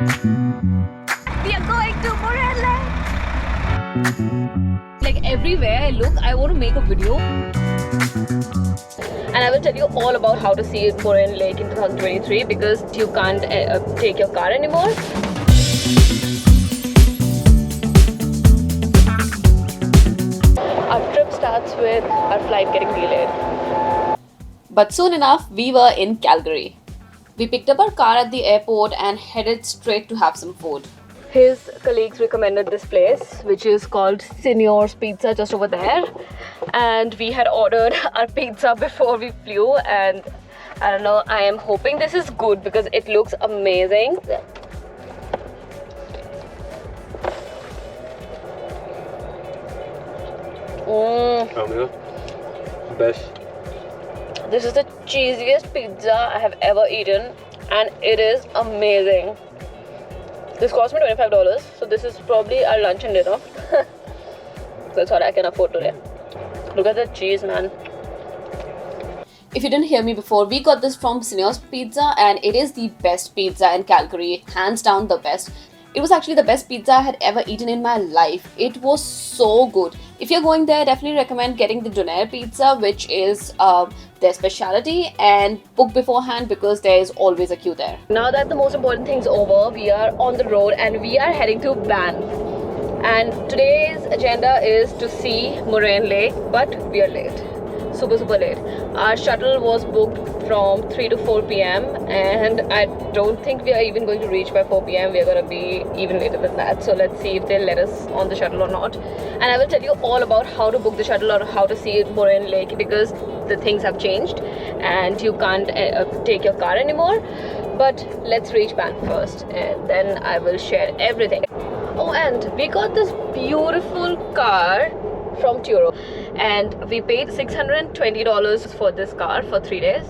We are going to Moraine Lake. Like everywhere I look, I want to make a video. And I will tell you all about how to see Moraine Lake in 2023 because you can't take your car anymore. Our trip starts with our flight getting delayed. But soon enough, we were in Calgary. We picked up our car at the airport and headed straight to have some food. His colleagues recommended this place, which is called Senior's Pizza, just over there. And we had ordered our pizza before we flew, and I don't know, I am hoping this is good because it looks amazing. Best. This is the cheesiest pizza I have ever eaten, and it is amazing. This cost me $25, so this is probably our lunch and dinner. That's what I can afford today. Look at the cheese, man. If you didn't hear me before, we got this from Senior's Pizza, and it is the best pizza in Calgary, hands down the best. It was actually the best pizza I had ever eaten in my life. It was so good. If you're going there, definitely recommend getting the donair pizza, which is their specialty, and book beforehand because there is always a queue there. Now that the most important thing's over, we are on the road and we are heading to Banff. And today's agenda is to see Moraine Lake, but we are late. Super late. Our shuttle was booked from 3 to 4 p.m. and I don't think we are even going to reach by 4 p.m. We are going to be even later than that. So let's see if they'll let us on the shuttle or not. And I will tell you all about how to book the shuttle or how to see Moraine Lake because the things have changed and you can't take your car anymore. But let's reach Banff first and then I will share everything. Oh, and we got this beautiful car from Turo and we paid $620 for this car for 3 days,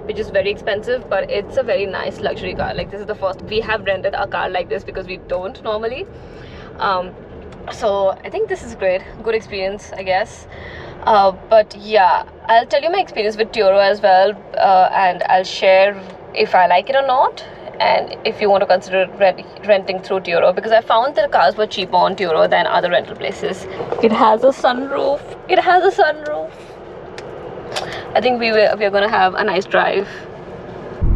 which is very expensive, but it's a very nice luxury car. Like, this is the first we have rented a car like this because we don't normally. So I think this is great, good experience, I guess. But yeah, I'll tell you my experience with Turo as well, and I'll share if I like it or not, and if you want to consider renting through Turo, because I found that cars were cheaper on Turo than other rental places. It has a sunroof. I think we are going to have a nice drive.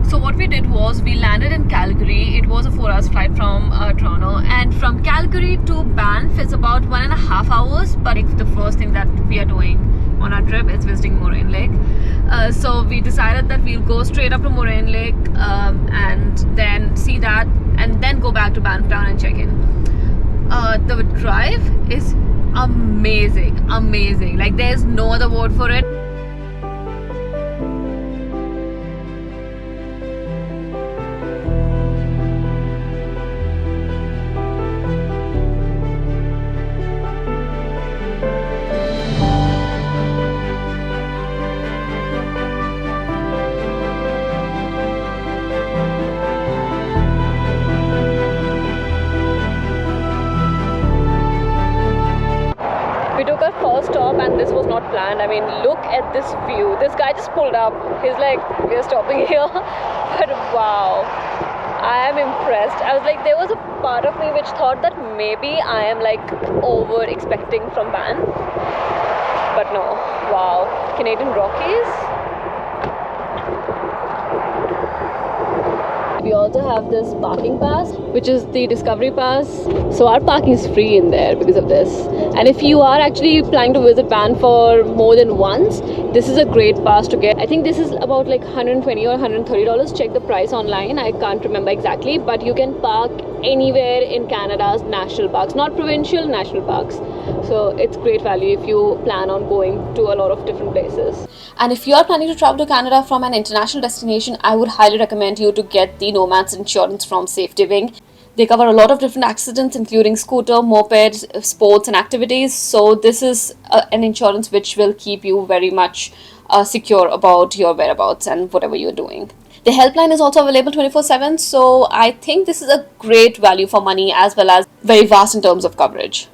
So what we did was we landed in Calgary. It was a 4 hours flight from Toronto, and from Calgary to Banff is about 1.5 hours, but it's the first thing that we are doing on our trip is visiting Moraine Lake. So we decided that we'll go straight up to Moraine Lake and then see that and then go back to Banff Town and check in. The drive is amazing. Like, there's no other word for it. We took our first stop and this was not planned. I mean, look at this view. This guy just pulled up. He's like, we're stopping here. But wow, I am impressed. I was like, there was a part of me which thought that maybe I am like over expecting from Banff. But no, wow. Canadian Rockies. We also have this parking pass, which is the Discovery Pass. So our parking is free in there because of this. And if you are actually planning to visit Banff for more than once, this is a great pass to get. I think this is about like $120 or $130. Check the price online. I can't remember exactly, but you can park anywhere in Canada's national parks, not provincial, national parks. So it's great value if you plan on going to a lot of different places. And if you are planning to travel to Canada from an international destination, I would highly recommend you to get the Nomad's insurance from Safety Wing. They cover a lot of different accidents, including scooter, moped, sports and activities. So this is an insurance which will keep you very much secure about your whereabouts and whatever you're doing. The helpline is also available 24/7. So I think this is a great value for money as well as very vast in terms of coverage.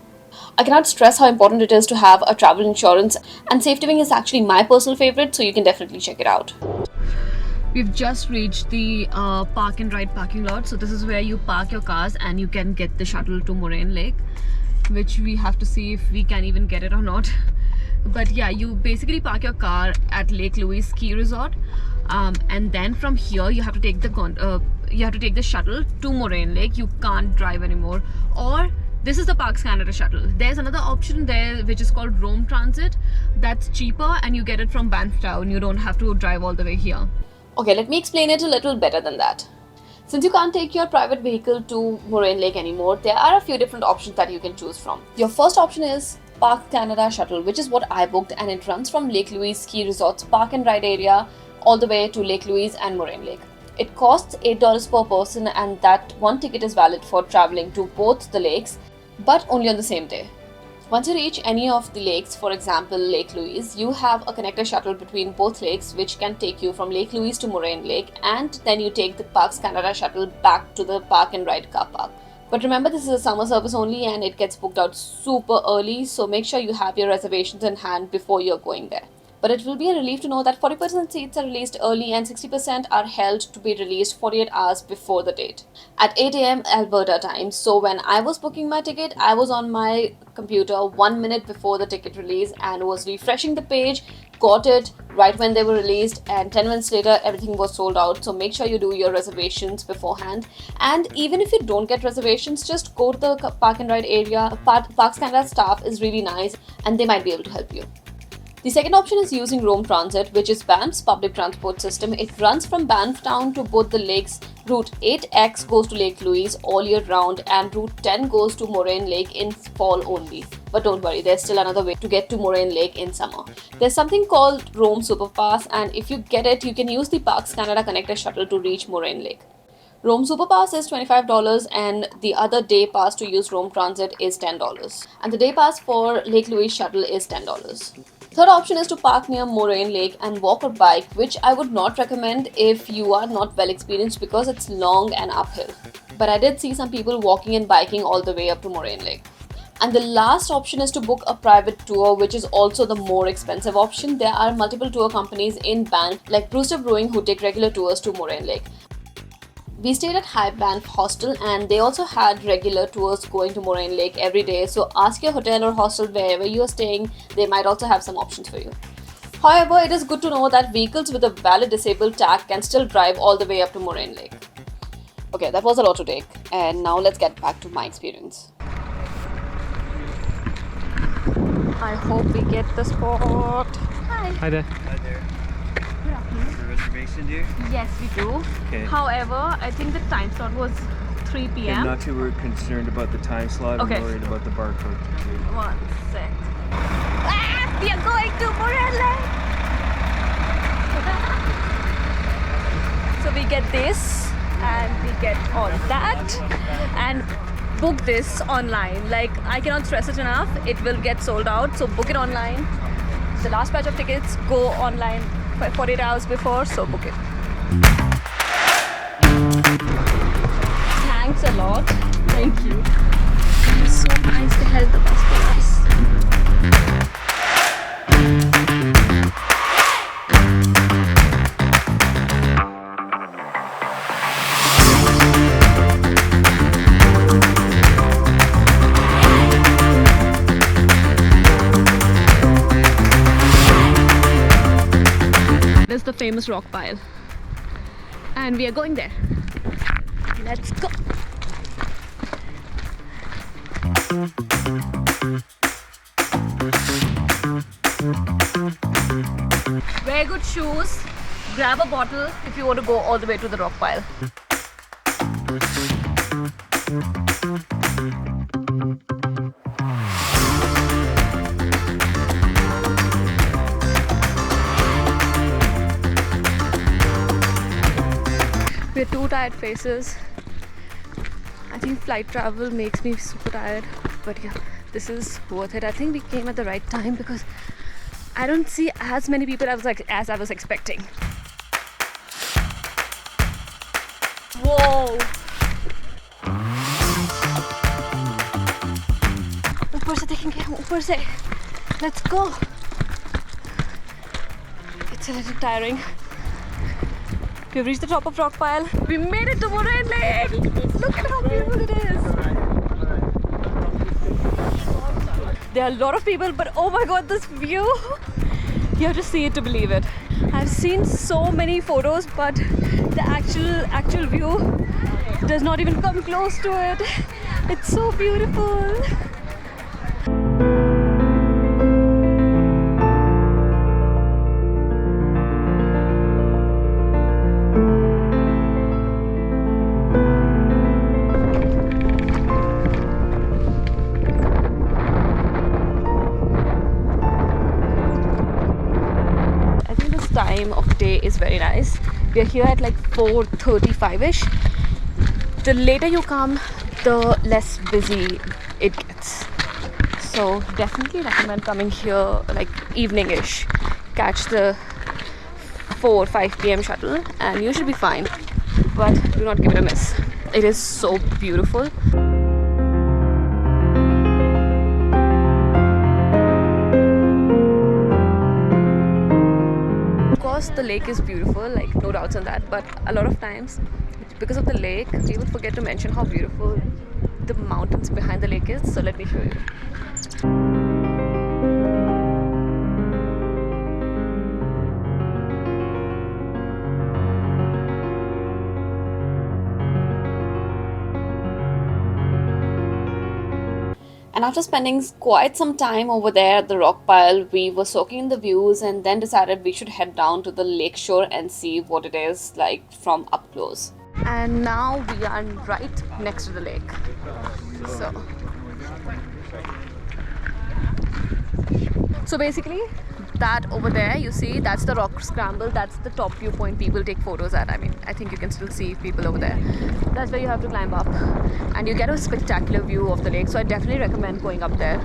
I cannot stress how important it is to have a travel insurance, and Safety Wing is actually my personal favorite, so you can definitely check it out. We've just reached the park and ride parking lot. So this is where you park your cars and you can get the shuttle to Moraine Lake, which we have to see if we can even get it or not. But yeah, you basically park your car at Lake Louise ski resort, and then from here you have to take the shuttle to Moraine Lake. You can't drive anymore. Or this is the Parks Canada shuttle. There's another option there which is called Rome Transit. That's cheaper and you get it from Banff Town. You don't have to drive all the way here. Okay, let me explain it a little better than that. Since you can't take your private vehicle to Moraine Lake anymore, there are a few different options that you can choose from. Your first option is Parks Canada Shuttle, which is what I booked, and it runs from Lake Louise Ski Resort's park and ride area all the way to Lake Louise and Moraine Lake. It costs $8 per person, and that one ticket is valid for traveling to both the lakes, but only on the same day. Once you reach any of the lakes, for example Lake Louise, you have a connector shuttle between both lakes which can take you from Lake Louise to Moraine Lake, and then you take the Parks Canada shuttle back to the park and ride car park. But remember, this is a summer service only and it gets booked out super early, so make sure you have your reservations in hand before you're going there. But it will be a relief to know that 40% seats are released early and 60% are held to be released 48 hours before the date at 8 a.m. Alberta time. So when I was booking my ticket, I was on my computer 1 minute before the ticket release and was refreshing the page, got it right when they were released, and 10 minutes later everything was sold out. So make sure you do your reservations beforehand, and even if you don't get reservations, just go to the park and ride area. Parks Canada staff is really nice and they might be able to help you. The second option is using Rome Transit, which is Banff's public transport system. It runs from Banff Town to both the lakes. Route 8X goes to Lake Louise all year round, and Route 10 goes to Moraine Lake in fall only. But don't worry, there's still another way to get to Moraine Lake in summer. There's something called Rome Superpass, and if you get it, you can use the Parks Canada Connector shuttle to reach Moraine Lake. Rome Superpass is $25 and the other day pass to use Rome Transit is $10. And the day pass for Lake Louise shuttle is $10. Third option is to park near Moraine Lake and walk or bike, which I would not recommend if you are not well experienced because it's long and uphill. But I did see some people walking and biking all the way up to Moraine Lake. And the last option is to book a private tour, which is also the more expensive option. There are multiple tour companies in Banff like Brewster Brewing who take regular tours to Moraine Lake. We stayed at High Banff Hostel and they also had regular tours going to Moraine Lake every day, so ask your hotel or hostel wherever you are staying, they might also have some options for you. However, it is good to know that vehicles with a valid disabled tag can still drive all the way up to Moraine Lake. Okay, that was a lot to take, and now let's get back to my experience. I hope we get the spot. Hi. Hi there. Hi there. Good afternoon. Your reservation, dear? Yes, we do. Okay. However, I think the time slot was 3 p.m. I'm not too concerned about the time slot. Okay. I'm worried about the barcode. 1 sec. Ah, we are going to Moraine Lake. So we get this and we get all that and book this online. Like, I cannot stress it enough, it will get sold out, so book it online. The last batch of tickets go online 48 hours before, so book it. Thanks a lot. Thank you. It was so nice to help the bus for us. This is the famous Rockpile, and we are going there. Let's go. Wear good shoes, grab a bottle if you want to go all the way to the Rockpile. We're two tired faces. I think flight travel makes me super tired, but yeah, this is worth it. I think we came at the right time because I don't see as many people as I was expecting. Whoa! ऊपर से देखेंगे, ऊपर से. Let's go. It's a little tiring. We've reached the top of Rockpile. We made it to Moraine Lake. Look at how beautiful it is. There are a lot of people, but oh my god, this view. You have to see it to believe it. I've seen so many photos, but the actual view does not even come close to it. It's so beautiful. Time of day is very nice. We are here at like 4:35ish. The later you come, the less busy it gets. So definitely recommend coming here like evening-ish. Catch the 4-5 p.m. shuttle and you should be fine. But do not give it a miss. It is so beautiful. The lake is beautiful, like no doubts on that, but a lot of times because of the lake people forget to mention how beautiful the mountains behind the lake is. So let me show you. And after spending quite some time over there at the Rockpile, we were soaking in the views and then decided we should head down to the lakeshore and see what it is like from up close. And now we are right next to the lake. So basically, that over there you see, that's the rock scramble. That's the top viewpoint people take photos at. I mean, I think you can still see people over there. That's where you have to climb up and you get a spectacular view of the lake. So I definitely recommend going up there.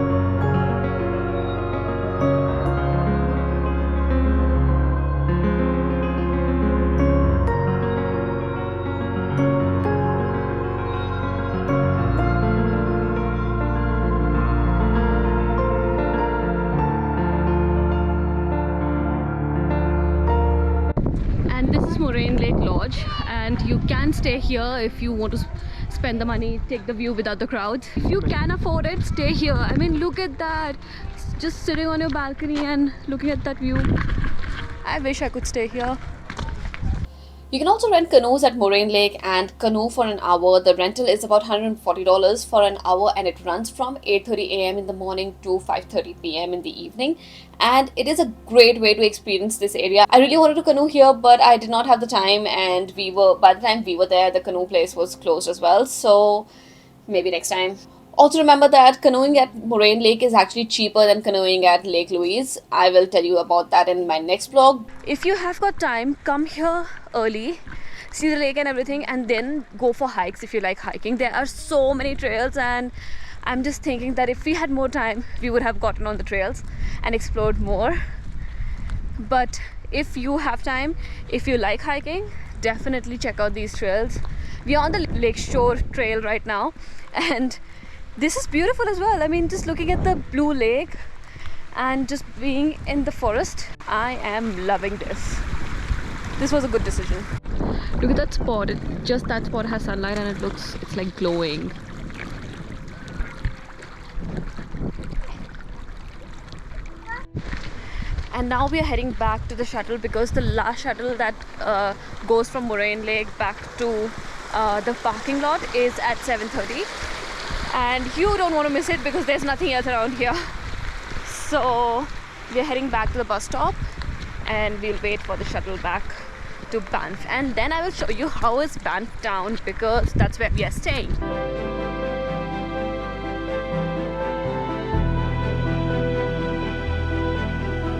Moraine Lake Lodge, and you can stay here if you want to spend the money, take the view without the crowd. If you can afford it, stay here. I mean, look at that, just sitting on your balcony and looking at that view. I wish I could stay here. You can also rent canoes at Moraine Lake, and canoe for an hour. The rental is about $140 for an hour and it runs from 8:30 a.m. in the morning to 5:30 p.m. in the evening. And it is a great way to experience this area. I really wanted to canoe here, but I did not have the time, and by the time we were there, the canoe place was closed as well. So maybe next time. Also remember that canoeing at Moraine Lake is actually cheaper than canoeing at Lake Louise. I will tell you about that in my next vlog. If you have got time, come here early, see the lake and everything, and then go for hikes if you like hiking. There are so many trails, and I'm just thinking that if we had more time, we would have gotten on the trails and explored more. But if you have time, if you like hiking, definitely check out these trails. We are on the Lakeshore Trail right now, and this is beautiful as well. I mean, just looking at the blue lake and just being in the forest, I am loving this. This was a good decision. Look at that spot. Just that spot has sunlight and it's like glowing. And now we are heading back to the shuttle because the last shuttle that goes from Moraine Lake back to the parking lot is at 7:30. And you don't want to miss it because there's nothing else around here. So we're heading back to the bus stop and we'll wait for the shuttle back to Banff, and then I will show you how is Banff Town because that's where we are staying.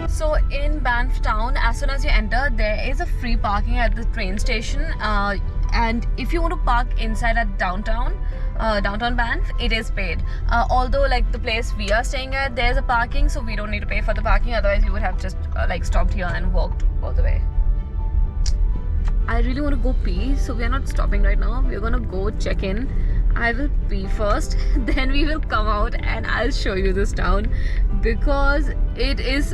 So in Banff Town, as soon as you enter, there is a free parking at the train station, and if you want to park inside at downtown Banff, it is paid. Although like the place we are staying at, there's a parking, so we don't need to pay for the parking. Otherwise we would have just like stopped here and walked all the way. I really want to go pee, so we are not stopping right now. We're gonna go check in. I will pee first, then we will come out and I'll show you this town because it is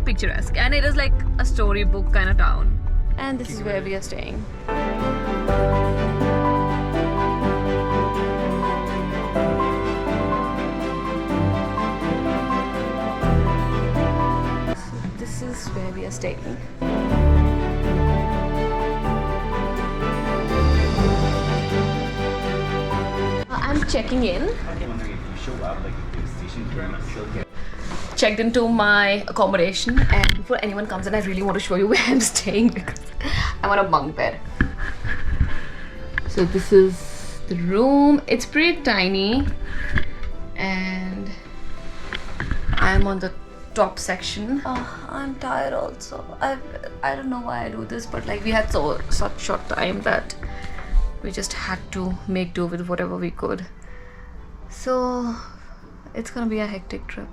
picturesque and it is like a storybook kind of town. And this is where we are staying. So this is where we are staying. I'm checking in. Checked into my accommodation, and before anyone comes in, I really want to show you where I'm staying because I'm on a bunk bed. So this is the room. It's pretty tiny, and I'm on the top section. Oh, I'm tired also. I don't know why I do this, but like we had such short time that we just had to make do with whatever we could. So it's gonna be a hectic trip.